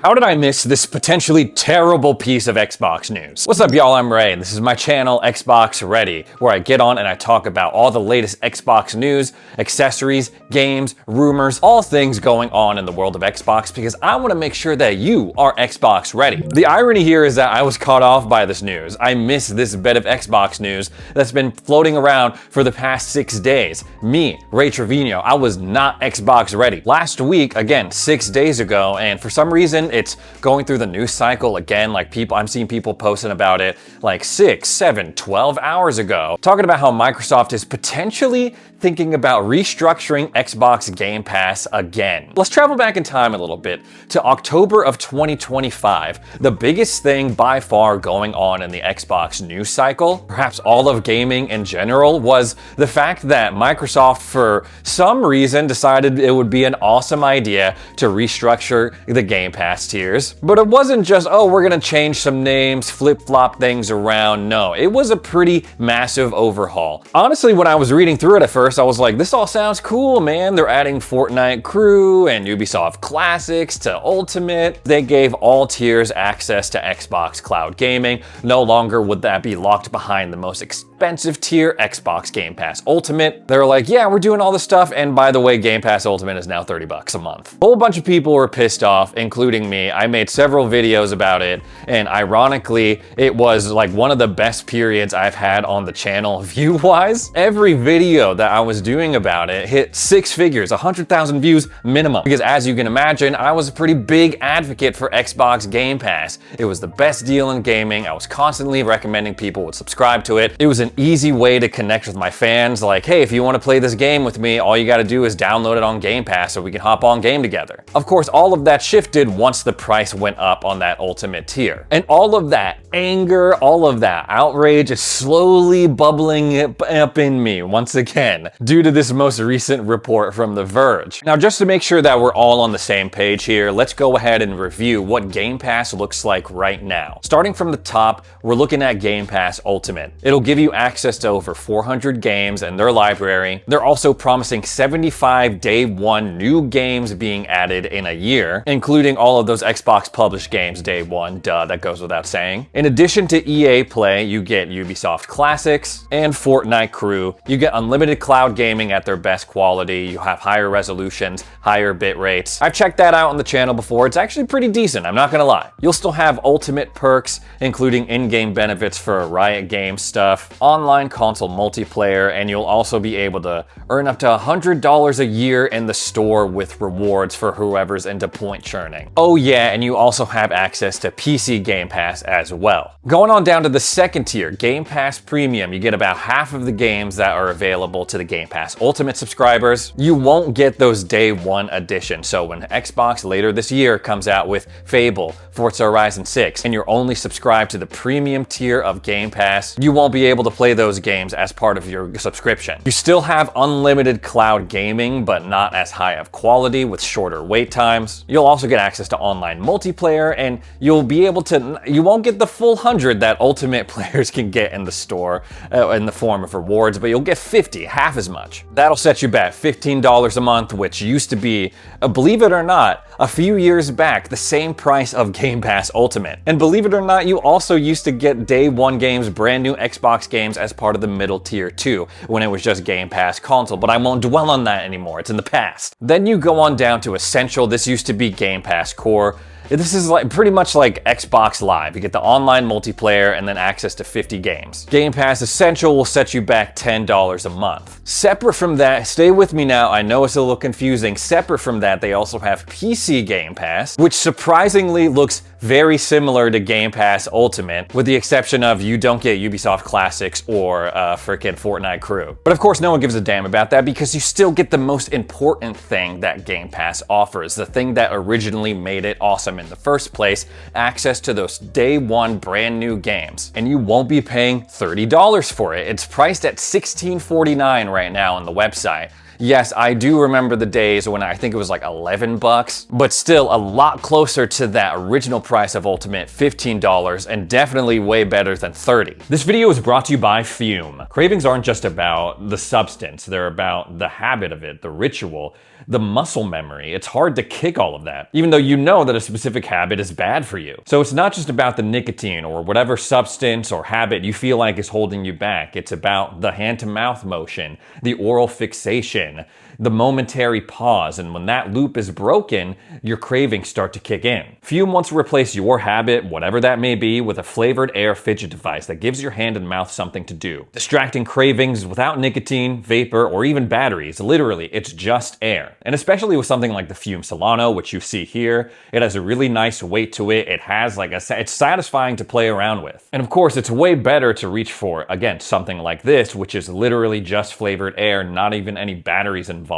How did I miss this potentially terrible piece of Xbox news? What's up, y'all? I'm Ray, and this is my channel, Xbox Ready, where I get on and I talk about all the latest Xbox news, accessories, games, rumors, all things going on in the world of Xbox, because I want to make sure that you are Xbox ready. The irony here is that I was caught off by this news. I missed this bit of Xbox news that's been floating around for the past 6 days. Me, Ray Trevino, I was not Xbox ready. Last week, again, 6 days ago, and for some reason, it's going through the news cycle again. Like I'm seeing people posting about it like 6, 7, 12 hours ago, talking about how Microsoft is potentially thinking about restructuring Xbox Game Pass again. Let's travel back in time a little bit to October of 2025. The biggest thing by far going on in the Xbox news cycle, perhaps all of gaming in general, was the fact that Microsoft, for some reason, decided it would be an awesome idea to restructure the Game Pass tiers. But it wasn't just, oh, we're gonna change some names, flip-flop things around. No, it was a pretty massive overhaul. Honestly, when I was reading through it at first, I was like, this all sounds cool, man. They're adding Fortnite Crew and Ubisoft Classics to Ultimate. They gave all tiers access to Xbox Cloud Gaming. No longer would that be locked behind the most expensive tier, Xbox Game Pass Ultimate. They're like, yeah, we're doing all this stuff, and by the way, Game Pass Ultimate is now $30 a month. A whole bunch of people were pissed off, including me. I made several videos about it, and ironically, it was like one of the best periods I've had on the channel view-wise. Every video that I was doing about it hit 6 figures, 100,000 views minimum. Because as you can imagine, I was a pretty big advocate for Xbox Game Pass. It was the best deal in gaming. I was constantly recommending people would subscribe to it. It was an easy way to connect with my fans. Like, hey, if you want to play this game with me, all you got to do is download it on Game Pass so we can hop on game together. Of course, all of that shifted once the price went up on that Ultimate tier. And all of that anger, all of that outrage is slowly bubbling up in me once again, due to this most recent report from The Verge. Now, just to make sure that we're all on the same page here, let's go ahead and review what Game Pass looks like right now. Starting from the top, we're looking at Game Pass Ultimate. It'll give you access to over 400 games and their library. They're also promising 75 day one new games being added in a year, including all of those Xbox published games day one, duh, that goes without saying. In addition to EA Play, you get Ubisoft Classics and Fortnite Crew. You get unlimited cloud gaming at their best quality. You have higher resolutions, higher bit rates. I've checked that out on the channel before. It's actually pretty decent, I'm not gonna lie. You'll still have ultimate perks, including in-game benefits for Riot Games stuff, online console multiplayer, and you'll also be able to earn up to $100 a year in the store with rewards for whoever's into point churning. Oh yeah, and you also have access to PC Game Pass as well. Going on down to the second tier, Game Pass Premium, you get about half of the games that are available to the Game Pass Ultimate subscribers. You won't get those day one editions. So when Xbox later this year comes out with Fable, Forza Horizon 6, and you're only subscribed to the premium tier of Game Pass, you won't be able to play those games as part of your subscription. You still have unlimited cloud gaming, but not as high of quality with shorter wait times. You'll also get access to online multiplayer, and you'll be able to, you won't get the full 100 that Ultimate players can get in the store in the form of rewards, but you'll get 50, half as much. That'll set you back $15 a month, which used to be, believe it or not, a few years back, the same price of Game Pass Ultimate. And believe it or not, you also used to get day one games, brand new Xbox games as part of the middle tier too, when it was just Game Pass console, but I won't dwell on that anymore, it's in the past. Then you go on down to Essential. This used to be Game Pass Core. This is like pretty much like Xbox Live. You get the online multiplayer and then access to 50 games. Game Pass Essential will set you back $10 a month. Separate from that, stay with me now, I know it's a little confusing. Separate from that, they also have PC Game Pass, which surprisingly looks very similar to Game Pass Ultimate, with the exception of you don't get Ubisoft Classics or frickin' Fortnite Crew. But of course, no one gives a damn about that because you still get the most important thing that Game Pass offers, the thing that originally made it awesome in the first place, access to those day one brand new games. And you won't be paying $30 for it. It's priced at $16.49 right now on the website. Yes, I do remember the days when I think it was like $11, but still a lot closer to that original price of Ultimate, $15, and definitely way better than $30. This video is brought to you by Fume. Cravings aren't just about the substance, they're about the habit of it, the ritual. the muscle memory. It's hard to kick all of that, even though you know that a specific habit is bad for you. So it's not just about the nicotine or whatever substance or habit you feel like is holding you back. It's about the hand-to-mouth motion, the oral fixation, the momentary pause, and when that loop is broken, your cravings start to kick in. Fume wants to replace your habit, whatever that may be, with a flavored air fidget device that gives your hand and mouth something to do. Distracting cravings without nicotine, vapor, or even batteries. Literally, it's just air. And especially with something like the Fume Solano, which you see here, it has a really nice weight to it. It has it's satisfying to play around with. And of course, it's way better to reach for, again, something like this, which is literally just flavored air, not even any batteries involved,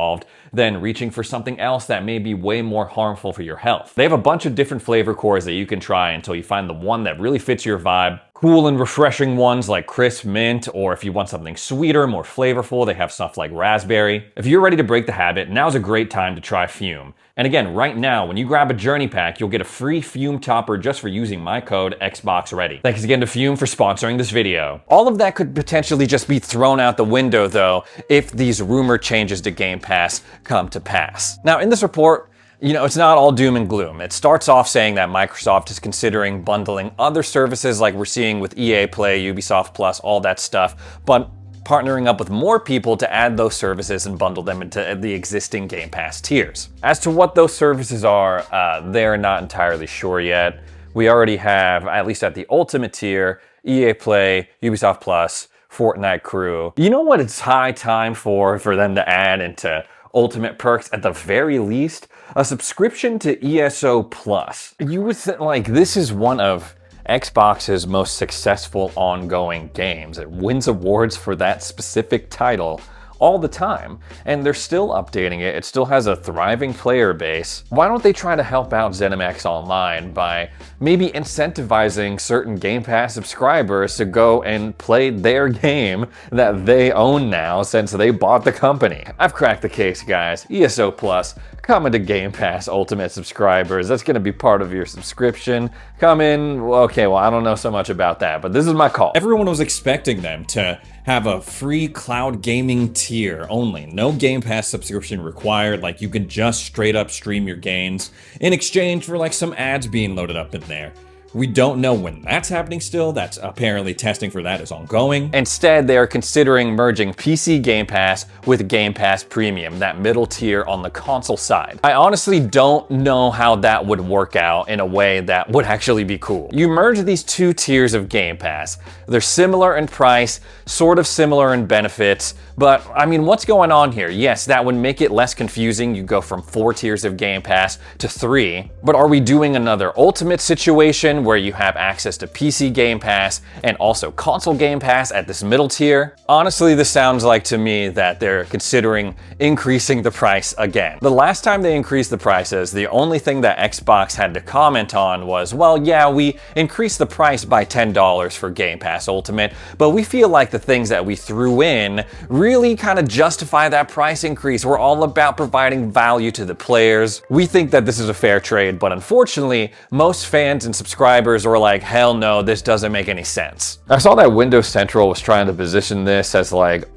than reaching for something else that may be way more harmful for your health. They have a bunch of different flavor cores that you can try until you find the one that really fits your vibe. Cool and refreshing ones like crisp mint, or if you want something sweeter, more flavorful, they have stuff like raspberry. If you're ready to break the habit, now's a great time to try Fume. And again, right now, when you grab a Journey Pack, you'll get a free Fume topper just for using my code XboxReady. Thanks again to Fume for sponsoring this video. All of that could potentially just be thrown out the window though, if these rumored changes to Game Pass come to pass. Now in this report, it's not all doom and gloom. It starts off saying that Microsoft is considering bundling other services like we're seeing with EA Play, Ubisoft Plus, all that stuff, but partnering up with more people to add those services and bundle them into the existing Game Pass tiers. As to what those services are, they're not entirely sure yet. We already have, at least at the Ultimate tier, EA Play, Ubisoft Plus, Fortnite Crew. You know what it's high time for them to add into Ultimate perks, at the very least? A subscription to ESO Plus. You would think, this is one of Xbox's most successful ongoing games. It wins awards for that specific title all the time, and they're still updating it. It still has a thriving player base. Why don't they try to help out ZeniMax Online by maybe incentivizing certain Game Pass subscribers to go and play their game that they own now since they bought the company? I've cracked the case, guys. ESO Plus coming to Game Pass Ultimate subscribers. That's going to be part of your subscription. Come in. Okay, well, I don't know so much about that, but this is my call. Everyone was expecting them to have a free cloud gaming tier only. No Game Pass subscription required. You could just straight up stream your games in exchange for some ads being loaded up in there. We don't know when that's happening still. That's apparently testing for that is ongoing. Instead, they are considering merging PC Game Pass with Game Pass Premium, that middle tier on the console side. I honestly don't know how that would work out in a way that would actually be cool. You merge these two tiers of Game Pass. They're similar in price, sort of similar in benefits, but I mean, what's going on here? Yes, that would make it less confusing. You go from 4 tiers of Game Pass to 3, but are we doing another Ultimate situation where you have access to PC Game Pass and also console Game Pass at this middle tier? Honestly, this sounds like to me that they're considering increasing the price again. The last time they increased the prices, the only thing that Xbox had to comment on was, well, yeah, we increased the price by $10 for Game Pass Ultimate, but we feel like the things that we threw in really kind of justify that price increase. We're all about providing value to the players. We think that this is a fair trade, but unfortunately, most fans and subscribers were like, hell no, this doesn't make any sense. I saw that Windows Central was trying to position this as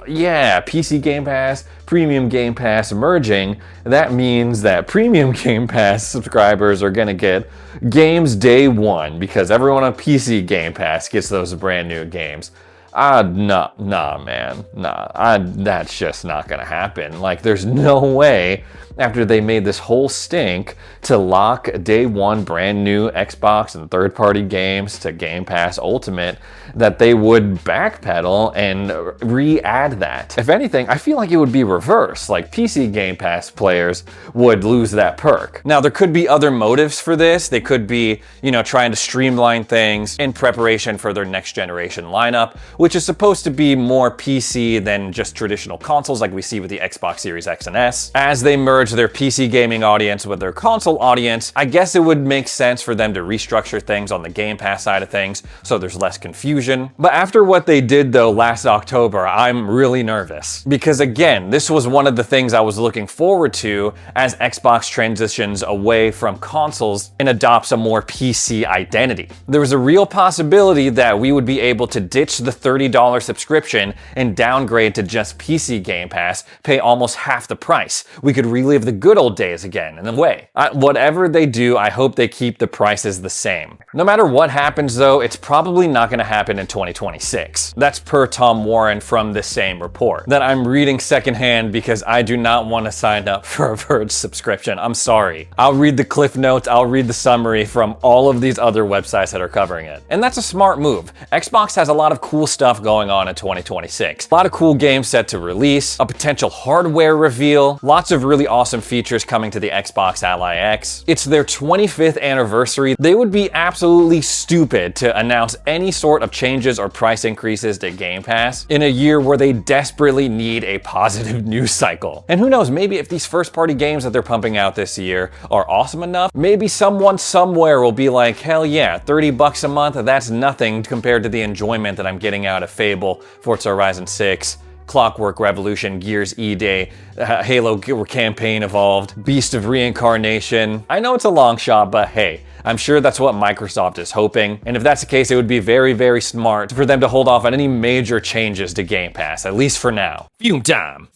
yeah, PC Game Pass, Premium Game Pass merging. That means that Premium Game Pass subscribers are gonna get games day one because everyone on PC Game Pass gets those brand new games. Nah, man. That's just not gonna happen. There's no way, after they made this whole stink to lock day one brand new Xbox and third-party games to Game Pass Ultimate, that they would backpedal and re-add that. If anything, I feel like it would be reverse. PC Game Pass players would lose that perk. Now, there could be other motives for this. They could be, trying to streamline things in preparation for their next generation lineup, which is supposed to be more PC than just traditional consoles like we see with the Xbox Series X and S. As they merge their PC gaming audience with their console audience, I guess it would make sense for them to restructure things on the Game Pass side of things so there's less confusion. But after what they did though last October, I'm really nervous. Because again, this was one of the things I was looking forward to as Xbox transitions away from consoles and adopts a more PC identity. There was a real possibility that we would be able to ditch the $30 subscription and downgrade to just PC Game Pass, pay almost half the price. We could really relive the good old days again in a way. Whatever they do, I hope they keep the prices the same. No matter what happens though, it's probably not going to happen in 2026. That's per Tom Warren from the same report that I'm reading secondhand because I do not want to sign up for a Verge subscription. I'm sorry. I'll read the cliff notes, I'll read the summary from all of these other websites that are covering it. And that's a smart move. Xbox has a lot of cool stuff going on in 2026. A lot of cool games set to release, a potential hardware reveal, lots of really awesome features coming to the Xbox Ally X. It's their 25th anniversary. They would be absolutely stupid to announce any sort of changes or price increases to Game Pass in a year where they desperately need a positive news cycle. And who knows, maybe if these first-party games that they're pumping out this year are awesome enough, maybe someone somewhere will be like, hell yeah, $30 a month, that's nothing compared to the enjoyment that I'm getting out of Fable, Forza Horizon 6, Clockwork Revolution, Gears E-Day, Halo Campaign Evolved, Beast of Reincarnation. I know it's a long shot, but hey, I'm sure that's what Microsoft is hoping. And if that's the case, it would be very, very smart for them to hold off on any major changes to Game Pass, at least for now. Fume time!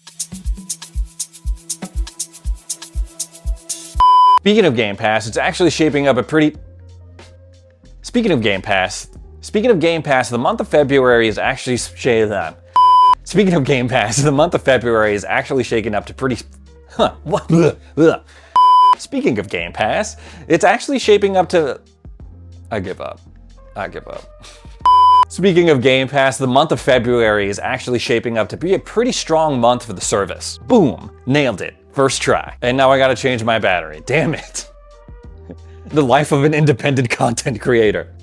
Speaking of Game Pass, it's actually shaping up a pretty... Speaking of Game Pass, the month of February is actually shaking up to pretty... Speaking of Game Pass, it's actually shaping up to... I give up. Speaking of Game Pass, the month of February is actually shaping up to be a pretty strong month for the service. Boom! Nailed it. First try. And now I gotta change my battery. Damn it. The life of an independent content creator.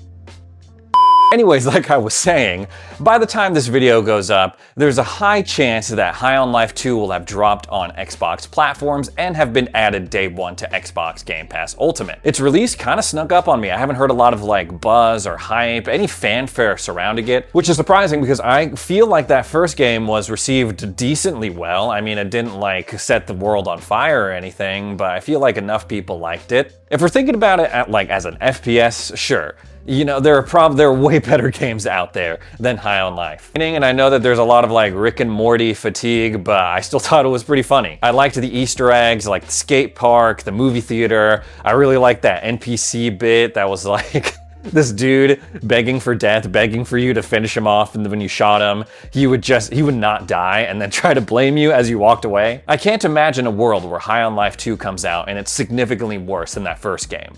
Anyways, like I was saying, by the time this video goes up, there's a high chance that High on Life 2 will have dropped on Xbox platforms and have been added day one to Xbox Game Pass Ultimate. Its release kind of snuck up on me. I haven't heard a lot of like buzz or hype, any fanfare surrounding it, which is surprising because I feel like that first game was received decently well. I mean, it didn't like set the world on fire or anything, but I feel like enough people liked it. If we're thinking about it as an FPS, sure. You know, there are way better games out there than High on Life. And I know that there's a lot of like Rick and Morty fatigue, but I still thought it was pretty funny. I liked the Easter eggs, like the skate park, the movie theater. I really liked that NPC bit that was like this dude begging for death, begging for you to finish him off, and then when you shot him, he would not die and then try to blame you as you walked away. I can't imagine a world where High on Life 2 comes out and it's significantly worse than that first game.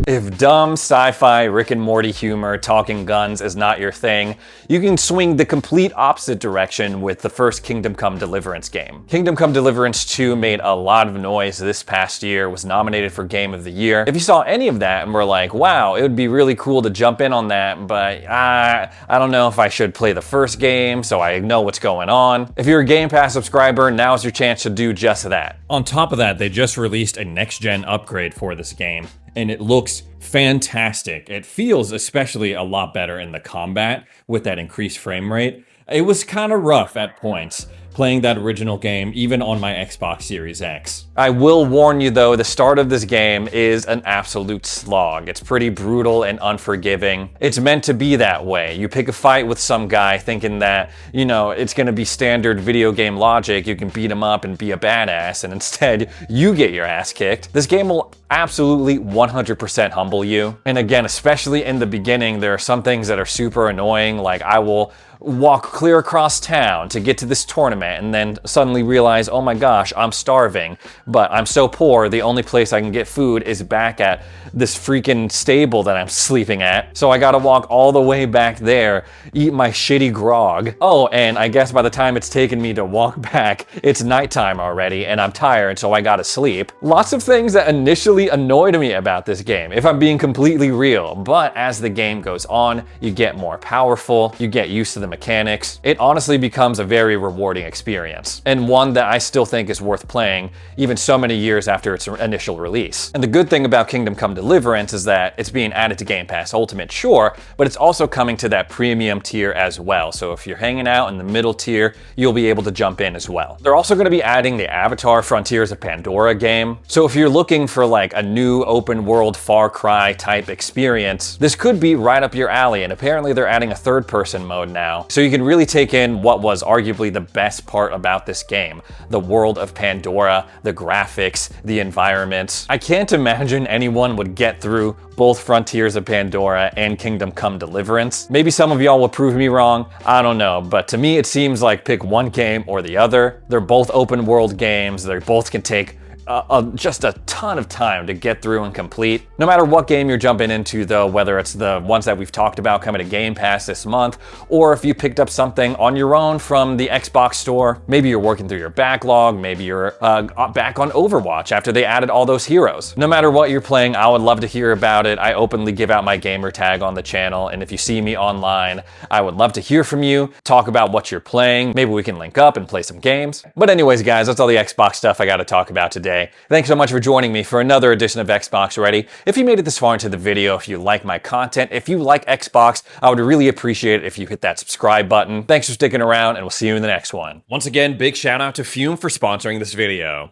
If dumb sci-fi Rick and Morty humor talking guns is not your thing, you can swing the complete opposite direction with the first Kingdom Come Deliverance game. Kingdom Come Deliverance 2 made a lot of noise this past year, was nominated for Game of the Year. If you saw any of that and were like, wow, it would be really cool to jump in on that, but I don't know if I should play the first game so I know what's going on. If you're a Game Pass subscriber, now's your chance to do just that. On top of that, they just released a next-gen upgrade for this game, and it looks fantastic. It feels especially a lot better in the combat with that increased frame rate. It was kind of rough at points playing that original game, even on my Xbox Series X. I will warn you though, the start of this game is an absolute slog. It's pretty brutal and unforgiving. It's meant to be that way. You pick a fight with some guy thinking that, you know, it's gonna be standard video game logic, you can beat him up and be a badass, and instead, you get your ass kicked. This game will absolutely 100% humble you. And again, especially in the beginning, there are some things that are super annoying, like I will walk clear across town to get to this tournament and then suddenly realize, oh my gosh, I'm starving, but I'm so poor, the only place I can get food is back at this freaking stable that I'm sleeping at. So I gotta walk all the way back there, eat my shitty grog. Oh, and I guess by the time it's taken me to walk back, it's nighttime already and I'm tired, so I gotta sleep. Lots of things that initially annoyed me about this game, if I'm being completely real, but as the game goes on, you get more powerful, you get used to the mechanics. It honestly becomes a very rewarding experience, and one that I still think is worth playing even so many years after its initial release. And the good thing about Kingdom Come Deliverance is that it's being added to Game Pass Ultimate, sure, but it's also coming to that premium tier as well. So if you're hanging out in the middle tier, you'll be able to jump in as well. They're also going to be adding the Avatar Frontiers of Pandora game. So if you're looking for like a new open world Far Cry type experience, this could be right up your alley. And apparently they're adding a third person mode now, now. So you can really take in what was arguably the best part about this game. The world of Pandora, the graphics, the environment. I can't imagine anyone would get through both Frontiers of Pandora and Kingdom Come Deliverance. Maybe some of y'all will prove me wrong, I don't know, but to me it seems like pick one game or the other. They're both open world games, they both can take just a ton of time to get through and complete. No matter what game you're jumping into though, whether it's the ones that we've talked about coming to Game Pass this month, or if you picked up something on your own from the Xbox store, maybe you're working through your backlog, maybe you're back on Overwatch after they added all those heroes. No matter what you're playing, I would love to hear about it. I openly give out my gamer tag on the channel, and if you see me online, I would love to hear from you, talk about what you're playing, maybe we can link up and play some games. But anyways guys, that's all the Xbox stuff I gotta talk about today. Thanks so much for joining me for another edition of Xbox Ready. If you made it this far into the video, if you like my content, if you like Xbox, I would really appreciate it if you hit that subscribe button. Thanks for sticking around, and we'll see you in the next one. Once again, big shout out to Fume for sponsoring this video.